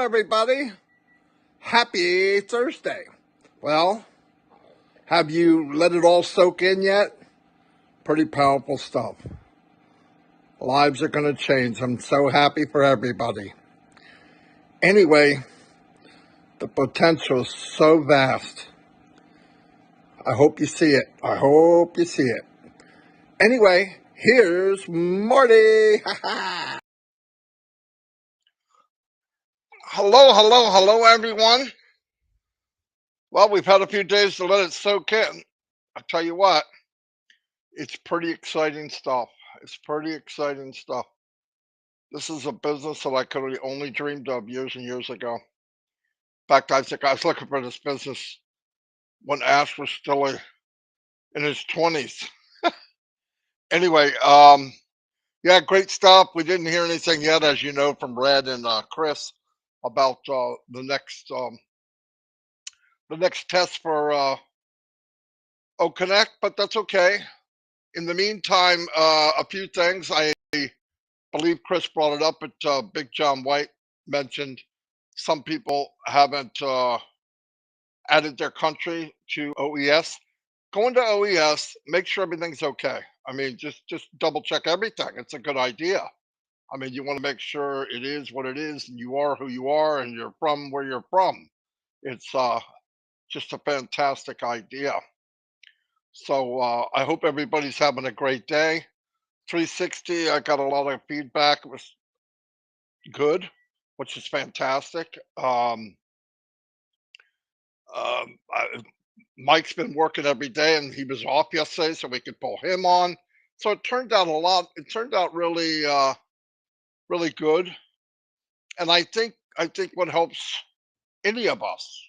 everybody. Happy Thursday. Well, have you let it all soak in yet? Pretty powerful stuff. Lives are going to change. I'm so happy for everybody. Anyway, the potential is so vast. I hope you see it. I hope you see it. Anyway, here's Marty. Hello, everyone. Well, we've had a few days to let it soak in. I tell you what, it's pretty exciting stuff. It's pretty exciting stuff. This is a business that I could have only dreamed of years and years ago. In fact, I think I was looking for this business when Ash was still in his 20s. Anyway, yeah, great stuff. We didn't hear anything yet, as you know, from Red and Chris about the next test for O Connect, but that's okay. In the meantime, a few things. I believe Chris brought it up, but Big John White mentioned some people haven't added their country to OES. Go into OES, make sure everything's okay. I mean, just double check everything. It's a good idea. I mean, you want to make sure it is what it is, and you are who you are, and you're from where you're from. It's just a fantastic idea. So I hope everybody's having a great day. 360, I got a lot of feedback. It was good, which is fantastic. I, Mike's been working every day, and he was off yesterday, so we could pull him on. So it turned out a lot. It turned out really, really good. And I think what helps any of us,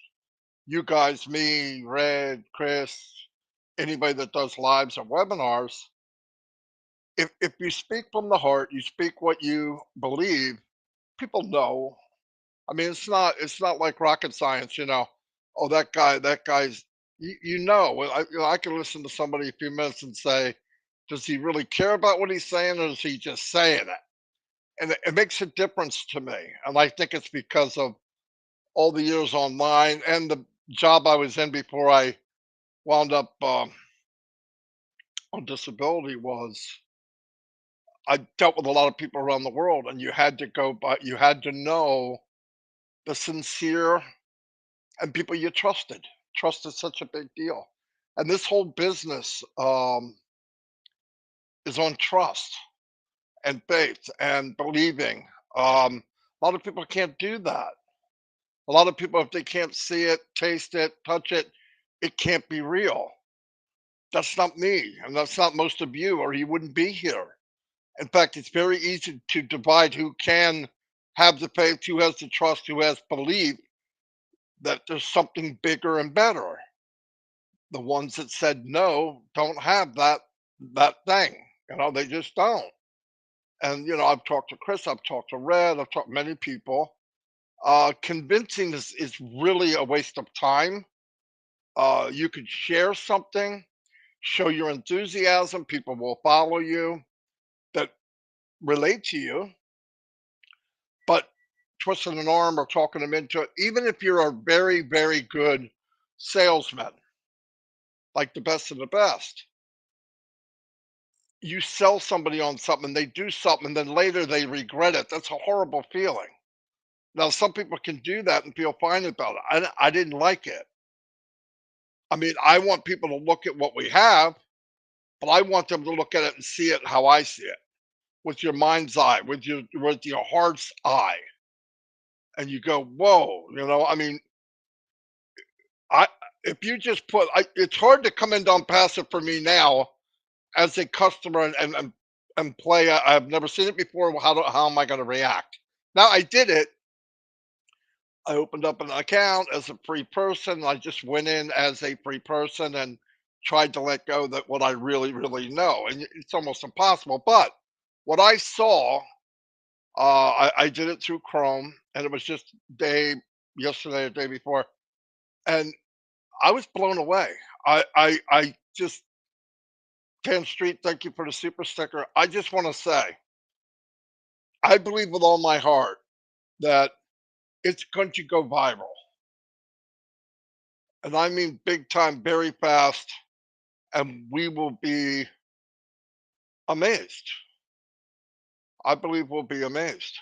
you guys, me, Red, Chris, anybody that does lives or webinars, if you speak from the heart, you speak what you believe, people know. I mean, it's not like rocket science, you know. Oh, that guy's you know. Well, I can listen to somebody a few minutes and say, does he really care about what he's saying, or is he just saying it? And it makes a difference to me. And I think it's because of all the years online and the job I was in before I wound up on disability. Was I dealt with a lot of people around the world, and you had to go, but you had to know the sincere and people you trusted. Trust is such a big deal. And this whole business is on trust and faith and believing. A lot of people can't do that. A lot of people, if they can't see it, taste it, touch it, it can't be real. That's not me, and that's not most of you, or you wouldn't be here. In fact, it's very easy to divide who can have the faith, who has the trust, who has belief that there's something bigger and better. The ones that said no don't have that thing. You know, they just don't. And I've talked to Chris, I've talked to Red, I've talked to many people. Convincing is really a waste of time. You could share something, show your enthusiasm, people will follow you that relate to you, but twisting an arm or talking them into it, even if you're a very, very good salesman, like the best of the best, you sell somebody on something, they do something, and then later they regret it. That's a horrible feeling. Now, some people can do that and feel fine about it. I didn't like it. I mean, I want people to look at what we have, but I want them to look at it and see it how I see it, with your mind's eye, with your heart's eye, and you go, "Whoa!" I mean, I if you just put, it's hard to come in on passive for me now as a customer and play. I've never seen it before. How am I going to react? Now I did it. I opened up an account as a free person. I just went in as a free person and tried to let go that what I really, really know. And it's almost impossible. But what I saw, I did it through Chrome, and it was just yesterday or day before, and I was blown away. I just, Tan Street, thank you for the super sticker. I just want to say, I believe with all my heart that it's going to go viral. And I mean big time, very fast, and we will be amazed. I believe we'll be amazed.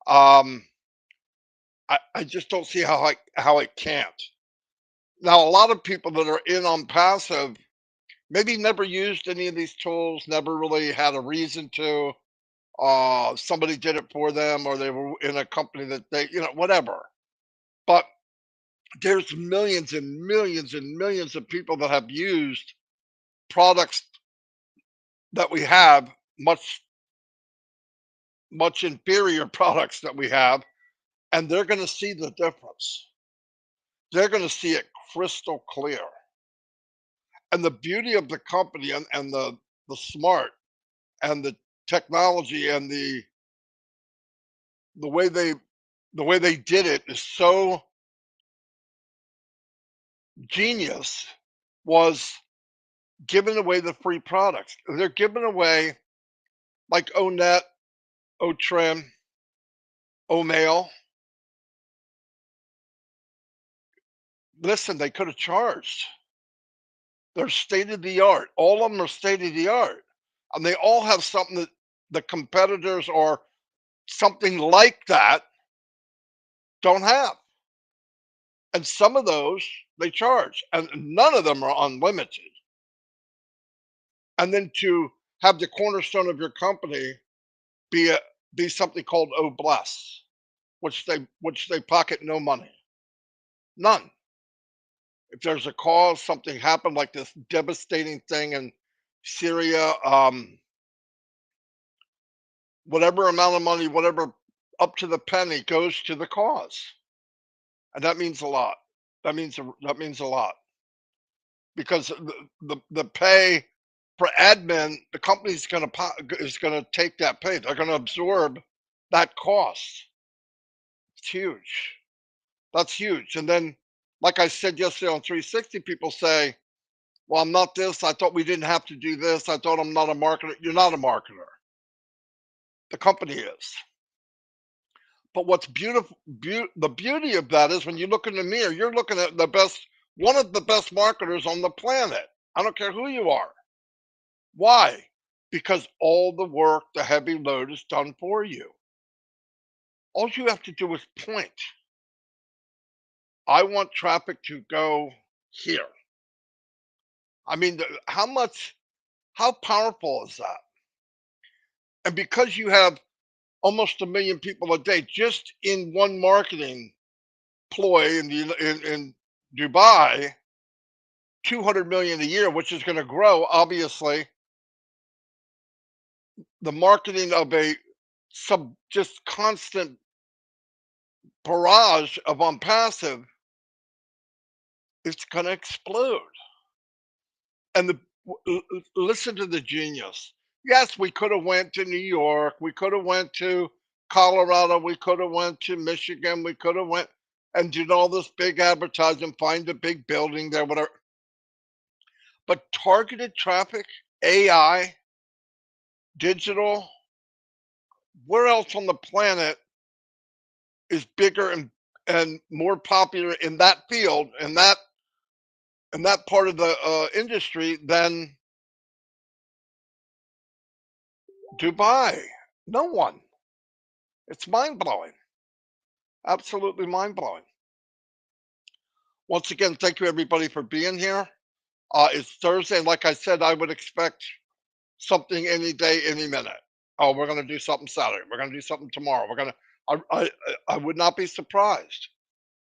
Um, I just don't see how it can't. Now, a lot of people that are in on passive maybe never used any of these tools, never really had a reason to. Somebody did it for them, or they were in a company that they, whatever. But there's millions and millions and millions of people that have used products that we have, much much inferior products that we have, and they're going to see the difference. They're going to see it crystal clear. And the beauty of the company, and the smart and the technology and the way they the way they did it is so genius, was giving away the free products. They're giving away like Onet, Otrim, Omail. Listen, they could have charged. They're state of the art. All of them are state of the art. And they all have something that the competitors or something like that don't have. And some of those they charge, and none of them are unlimited. And then to have the cornerstone of your company be a be something called Oh Bless, which they pocket no money. None. If there's a cause, something happened like this devastating thing in Syria, whatever amount of money, whatever up to the penny goes to the cause. And that means a lot. That means a lot, because the pay for admin, the company's going to take that pay. They're going to absorb that cost. It's huge. That's huge. And then, like I said yesterday on 360, people say, "Well, I'm not this. I thought we didn't have to do this. I thought I'm not a marketer." You're not a marketer. The company is. But what's the beauty of that is when you look in the mirror, you're looking at one of the best marketers on the planet. I don't care who you are. Why? Because all the work, the heavy load is done for you. All you have to do is point. I want traffic to go here. I mean, how powerful is that? And because you have almost a million people a day just in one marketing ploy in Dubai, 200 million a year, which is going to grow. Obviously, the marketing of a sub just constant barrage of on passive, it's going to explode. And listen to the genius. Yes, we could have went to New York, we could have went to Colorado, we could have went to Michigan, we could have went and did all this big advertising, find a big building there, whatever. But targeted traffic, AI, digital, where else on the planet is bigger and more popular in that field and that part of the industry than Dubai? No one. It's mind blowing. Absolutely mind blowing. Once again, thank you everybody for being here. It's Thursday, and like I said, I would expect something any day, any minute. Oh, we're going to do something Saturday. We're going to do something tomorrow. We're going to. I would not be surprised.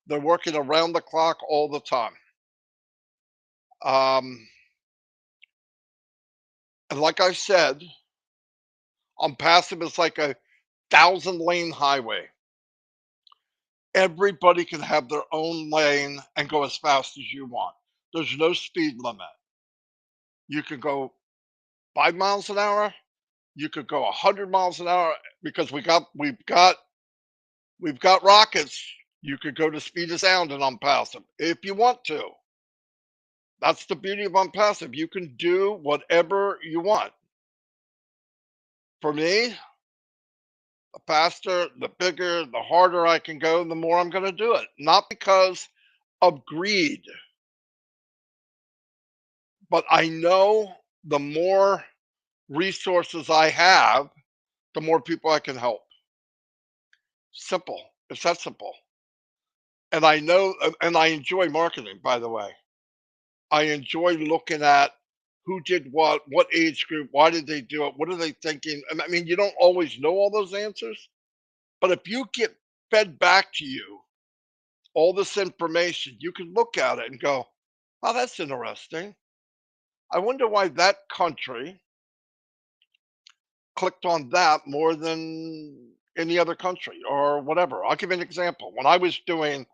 They're working around the clock all the time. Um, and like I said, on passive, it's like a 1,000 lane highway. Everybody can have their own lane and go as fast as you want. There's no speed limit. You can go 5 miles an hour. You could go 100 miles an hour because we've got rockets. You could go to speed of sound and on passive if you want to. That's the beauty of on passive. You can do whatever you want. For me, The faster, the bigger, the harder I can go, the more I'm going to do it. Not because of greed, but I know the more resources I have, the more people I can help. Simple. It's that simple. And I know, and I enjoy marketing, by the way. I enjoy looking at who did what age group, why did they do it, what are they thinking? And I mean, you don't always know all those answers, but if you get fed back to you all this information, you can look at it and go, oh, that's interesting. I wonder why that country clicked on that more than any other country or whatever. I'll give you an example. When I was doing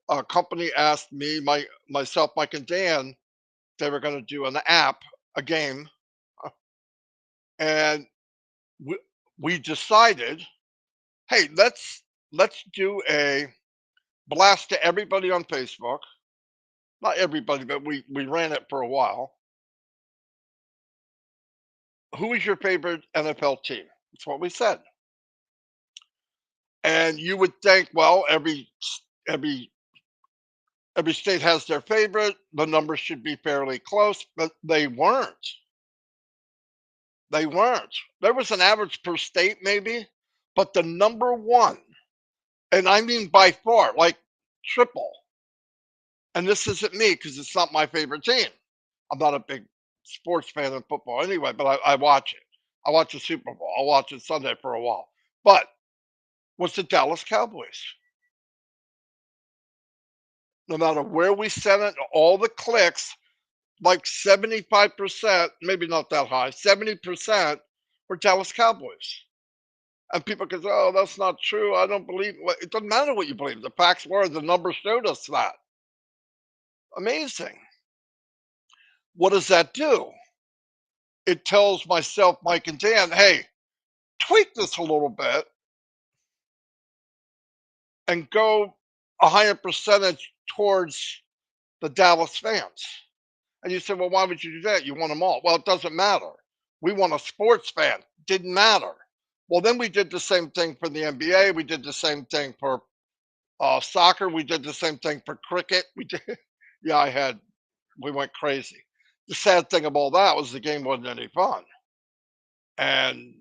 a company asked me, myself, Mike, and Dan, they were going to do an app, a game, and we, we decided, hey, let's do a blast to everybody on Facebook. Not everybody, but we ran it for a while. Who is your favorite NFL team? That's what we said. And you would think, well, every every state has their favorite. The numbers should be fairly close, but they weren't. They weren't. There was an average per state, maybe, but the number one, and I mean by far, like triple. And this isn't me because it's not my favorite team. I'm not a big sports fan of football anyway, but I watch it. I watch the Super Bowl. I'll watch it Sunday for a while. But was the Dallas Cowboys. No matter where we sent it, all the clicks, like 75%, maybe not that high, 70% were Dallas Cowboys. And people can say, oh, that's not true. I don't believe it. Doesn't matter what you believe. The facts were, the numbers showed us that. Amazing. What does that do? It tells myself, Mike, and Dan, hey, tweak this a little bit and go a higher percentage towards the Dallas fans. And you say, well, why would you do that? You want them all. Well, it doesn't matter. We want a sports fan. Didn't matter. Well, then we did the same thing for the NBA. We did the same thing for soccer. We did the same thing for cricket. We did. Yeah, we went crazy. The sad thing of all that was the game wasn't any fun. And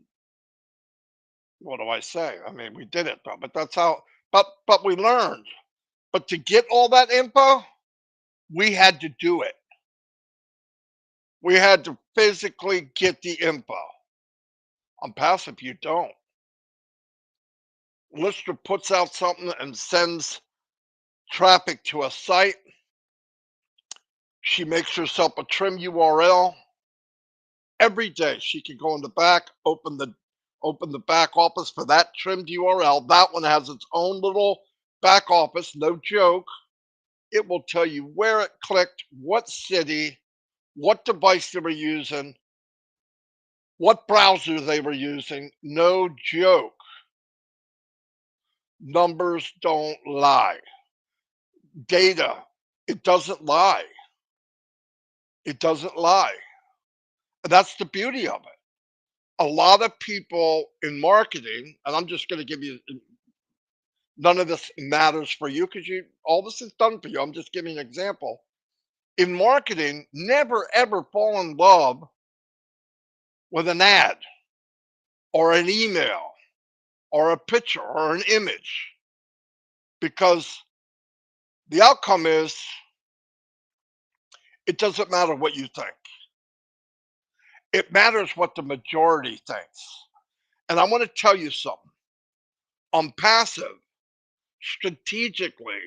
what do I say? I mean, we did it though, but that's how, but we learned. But to get all that info, we had to do it. We had to physically get the info. On passive, you don't. Lister puts out something and sends traffic to a site. She makes herself a trim URL. Every day she can go in the back, open the back office for that trimmed URL. That one has its own little back office, no joke. It will tell you where it clicked, what city, what device they were using, what browser they were using. No joke. Numbers don't lie. Data, it doesn't lie. It doesn't lie. And that's the beauty of it. A lot of people in marketing, and I'm just going to give you none of this matters for you because you all this is done for you. I'm just giving an example. In marketing, never ever fall in love with an ad or an email or a picture or an image because the outcome is it doesn't matter what you think. It matters what the majority thinks. And I want to tell you something. On passive, strategically,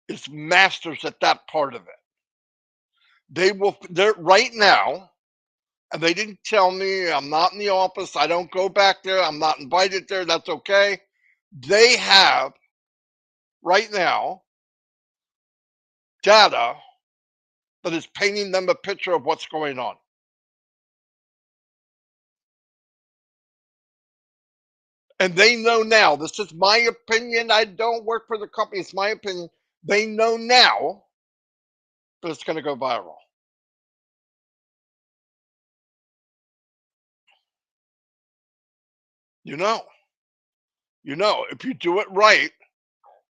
is masters at that part of it. They're right now, and they didn't tell me. I'm not in the office. I don't go back there. I'm not invited there. That's okay. They have right now data that is painting them a picture of what's going on. And they know now, this is my opinion. I don't work for the company. It's my opinion. They know now that it's going to go viral. You know, if you do it right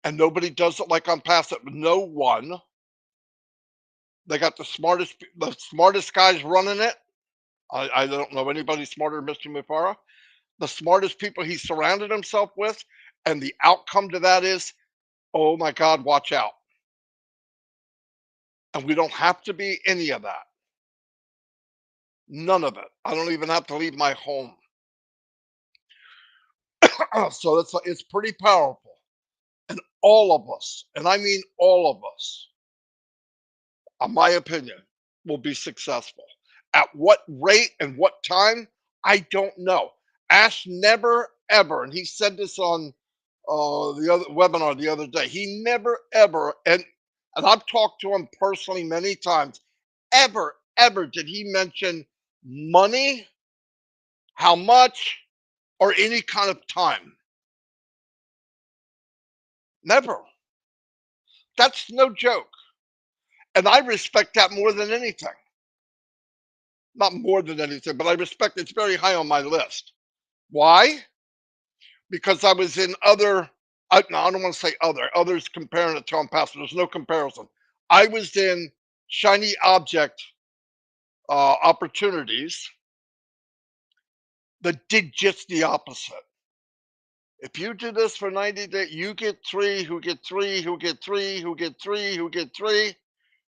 and nobody does it like on past it, no one, they got the smartest guys running it. I don't know anybody smarter than Mr. Mufara. The smartest people he surrounded himself with, and the outcome to that is, oh my God, watch out. And we don't have to be any of that. None of it. I don't even have to leave my home. So it's pretty powerful. And all of us, and I mean all of us, in my opinion, will be successful. At what rate and what time, I don't know. Ash never ever, and he said this on the other webinar the other day. He never ever, and I've talked to him personally many times. Ever did he mention money, how much, or any kind of time? Never. That's no joke, and I respect that more than anything. Not more than anything, but I respect it's very high on my list. Why? Because I was in other, no, I don't want to say others comparing it to on past. There's no comparison. I was in shiny object opportunities that did just the opposite. If you do this for 90 days, you get three, who get three, who get three, who get three, who get three,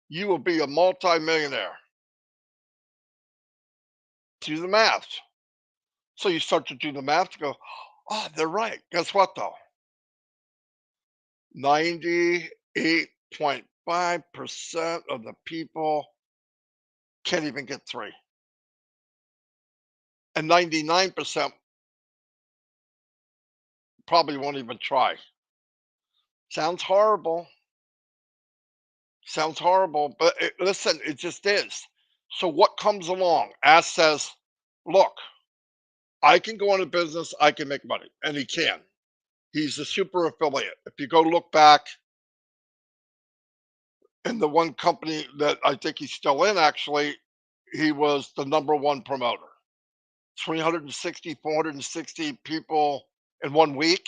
you will be a multimillionaire. Do the math. So you start to do the math to go, oh, they're right. Guess what though? 98.5% of the people can't even get three. And 99% probably won't even try. Sounds horrible. Sounds horrible. But listen, it just is. So what comes along? Ash says, look, I can go into business, I can make money. And he can. He's a super affiliate. If you go look back in the one company that I think he's still in, actually, he was the number one promoter. 360, 460 people in 1 week.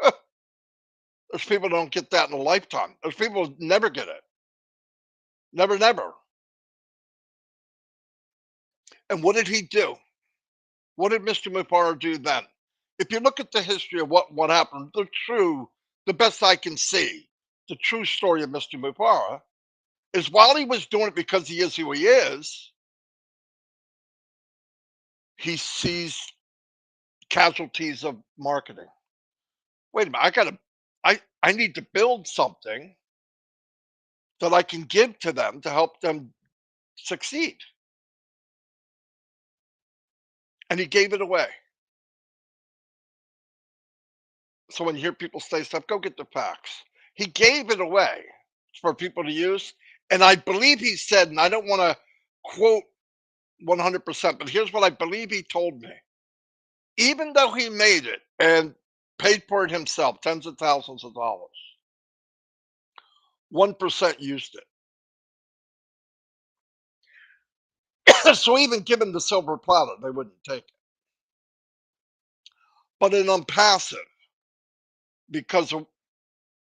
There's people that don't get that in a lifetime. There's people who never get it. Never, never. And what did he do? What did Mr. Mupara do then? If you look at the history of what happened, the best I can see, the true story of Mr. Mupara is while he was doing it because he is who he is, he sees casualties of marketing. Wait a minute, I need to build something that I can give to them to help them succeed. And he gave it away. So when you hear people say stuff, go get the facts. He gave it away for people to use. And I believe he said, and I don't want to quote 100%, but here's what I believe he told me. Even though he made it and paid for it himself, tens of thousands of dollars, 1% used it. So even given the silver platter, they wouldn't take it. But in passive, because of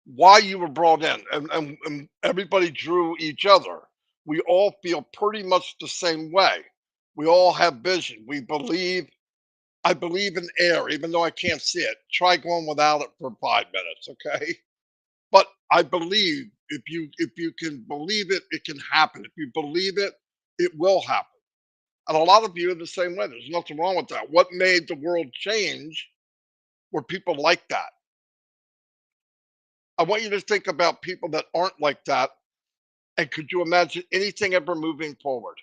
why you were brought in, and everybody drew each other. We all feel pretty much the same way. We all have vision. I believe in air, even though I can't see it. Try going without it for 5 minutes, okay? But I believe if you can believe it, it can happen. If you believe it, it will happen. And a lot of you are the same way. There's nothing wrong with that. What made the world change were people like that. I want you to think about people that aren't like that. And could you imagine anything ever moving forward?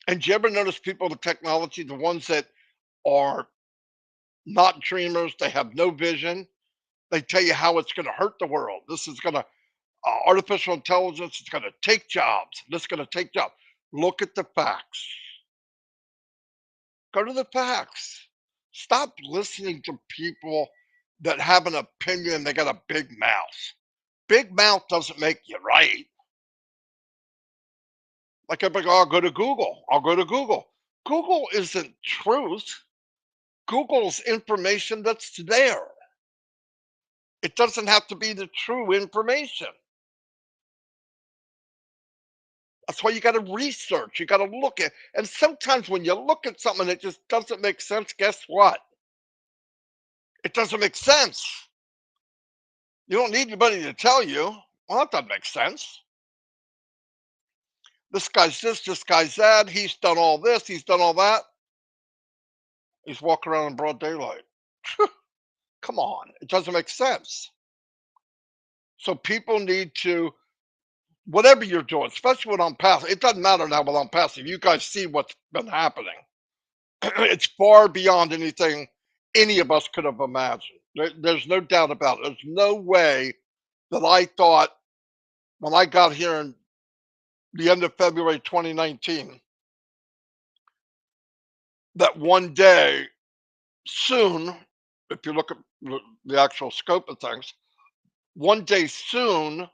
And do you ever notice people with technology, the ones that are not dreamers, they have no vision, they tell you how it's going to hurt the world. This is going to, artificial intelligence is going to take jobs. This is going to take jobs. Look at the facts. Go to the facts. Stop listening to people that have an opinion. They got a big mouth. Big mouth doesn't make you right. Like everybody, go, I'll go to Google. I'll go to Google. Google isn't truth. Google's information that's there. It doesn't have to be the true information. That's why you got to research. You got to look at, and sometimes when you look at something that just doesn't make sense, guess what? It doesn't make sense. You don't need anybody to tell you. Well, that doesn't make sense. This guy's this guy's that. He's done all this. He's done all that. He's walking around in broad daylight. Come on, it doesn't make sense. So people need to, whatever you're doing, especially what I'm passing. It doesn't matter now what I'm passing. You guys see what's been happening. It's far beyond anything any of us could have imagined. There's no doubt about it. There's no way that I thought when I got here in the end of February 2019 that one day soon, if you look at the actual scope of things, one day soon,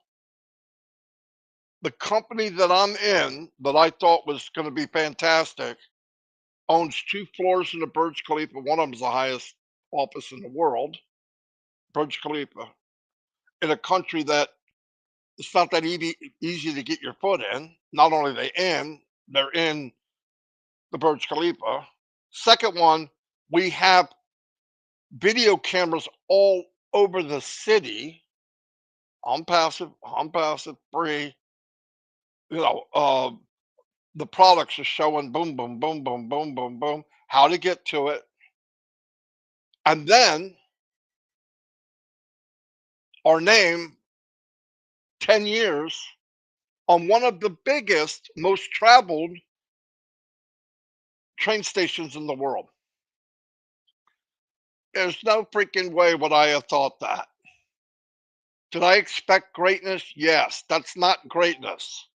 the company that I'm in that I thought was going to be fantastic owns 2 floors in the Burj Khalifa. One of them is the highest office in the world, Burj Khalifa, in a country that it's not that easy to get your foot in. Not only are they in, they're in the Burj Khalifa. Second one, we have video cameras all over the city. On passive, free. You know, the products are showing boom, boom, boom, boom, boom, boom, boom, how to get to it. And then our name 10 years on one of the biggest, most traveled train stations in the world. There's no freaking way would I have thought that. Did I expect greatness? Yes. That's not greatness.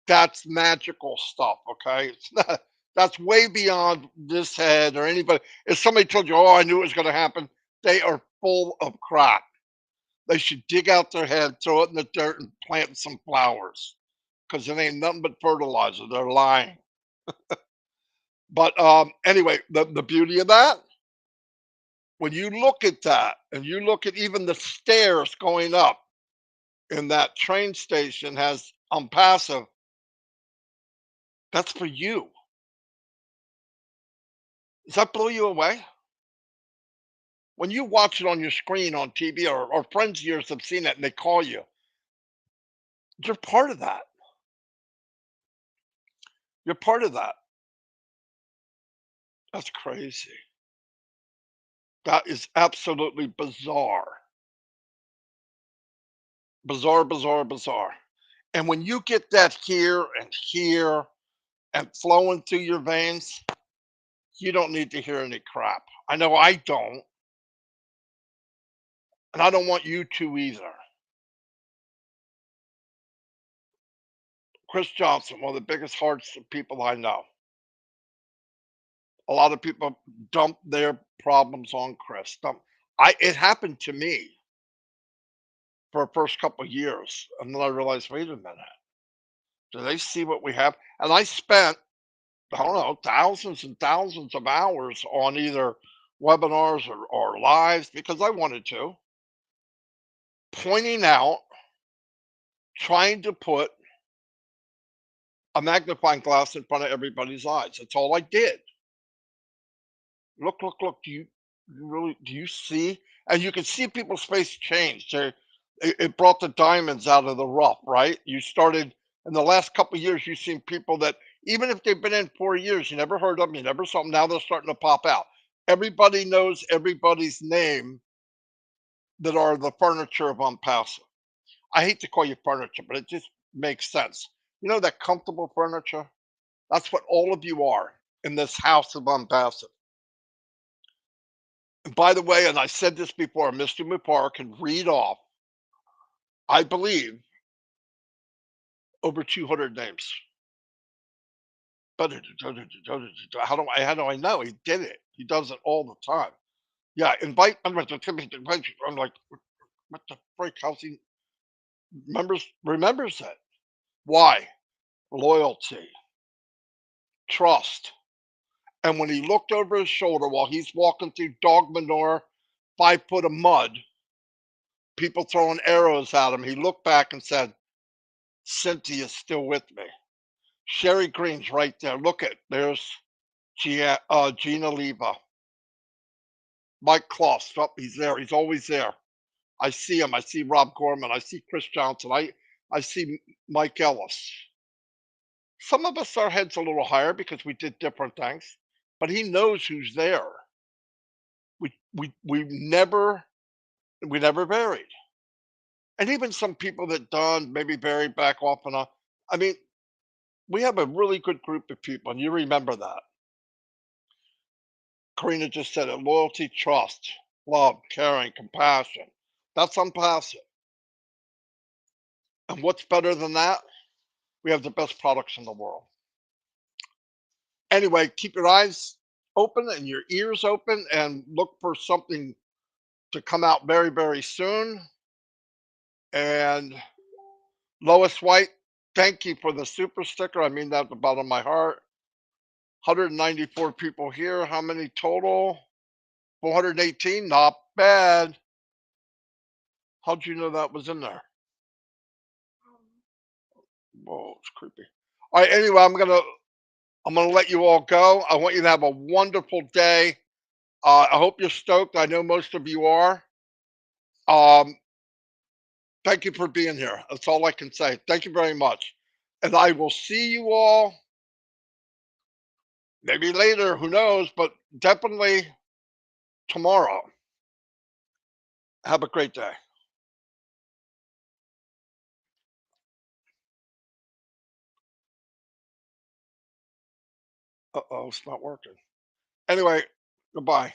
That's magical stuff, okay? It's not, that's way beyond this head or anybody. If somebody told you, oh, I knew it was going to happen, they are full of crap. They should dig out their head, throw it in the dirt, and plant some flowers because it ain't nothing but fertilizer. They're lying. But anyway, the beauty of that, when you look at that and you look at even the stairs going up in that train station has passive, that's for you. Does that blow you away? When you watch it on your screen on TV or friends of yours have seen it and they call you, you're part of that. You're part of that. That's crazy. That is absolutely bizarre. Bizarre, bizarre, bizarre. And when you get that here and flowing through your veins, you don't need to hear any crap. I know I don't, and I don't want you to either. Chris Johnson, one of the biggest hearts of people I know. A lot of people dump their problems on Chris. It happened to me for the first couple of years, and then I realized, wait a minute, do they see what we have? And I spent, I don't know, thousands and thousands of hours on either webinars or lives because I wanted to, pointing out, trying to put a magnifying glass in front of everybody's eyes. That's all I did. Look, look, look. You really do you see? And you can see people's face change. It brought the diamonds out of the rough, right? You started in the last couple of years. You've seen people that even if they've been in 4 years, you never heard of them, you never saw them. Now they're starting to pop out. Everybody knows everybody's name that are the furniture of Unpassive. I hate to call you furniture, but it just makes sense. You know that comfortable furniture? That's what all of you are in this house of Unpassive. And by the way, and I said this before, Mr. Mupar can read off, I believe, over 200 names. But how do I know? He did it. He does it all the time. Yeah, invite. I'm like, what the freak? How's he remembers it? Why? Loyalty, trust, And when he looked over his shoulder while he's walking through dog manure, 5 foot of mud, people throwing arrows at him, he looked back and said, "Cynthia's still with me." Sherry Green's right there. Look at there's Gina Leva, Mike Kloss. Oh, he's there. He's always there. I see him. I see Rob Gorman. I see Chris Johnson. I see Mike Ellis. Some of us, our heads a little higher because we did different things, but he knows who's there. We never buried. And even some people that done maybe buried back off and on. I mean, we have a really good group of people, and you remember that. Karina just said it: loyalty, trust, love, caring, compassion. That's unpassive. And what's better than that? We have the best products in the world. Anyway, keep your eyes open and your ears open and look for something to come out very, very soon. And Lois White, thank you for the super sticker. I mean that at the bottom of my heart. 194 people here. How many total? 418. Not bad. How'd you know that was in there? Whoa, it's creepy. All right. Anyway, I'm gonna let you all go. I want you to have a wonderful day. I hope you're stoked. I know most of you are. Um, Thank you for being here. That's all I can say. Thank you very much. And I will see you all maybe later, who knows, but definitely tomorrow. Have a great day. Uh oh, it's not working. Anyway, goodbye.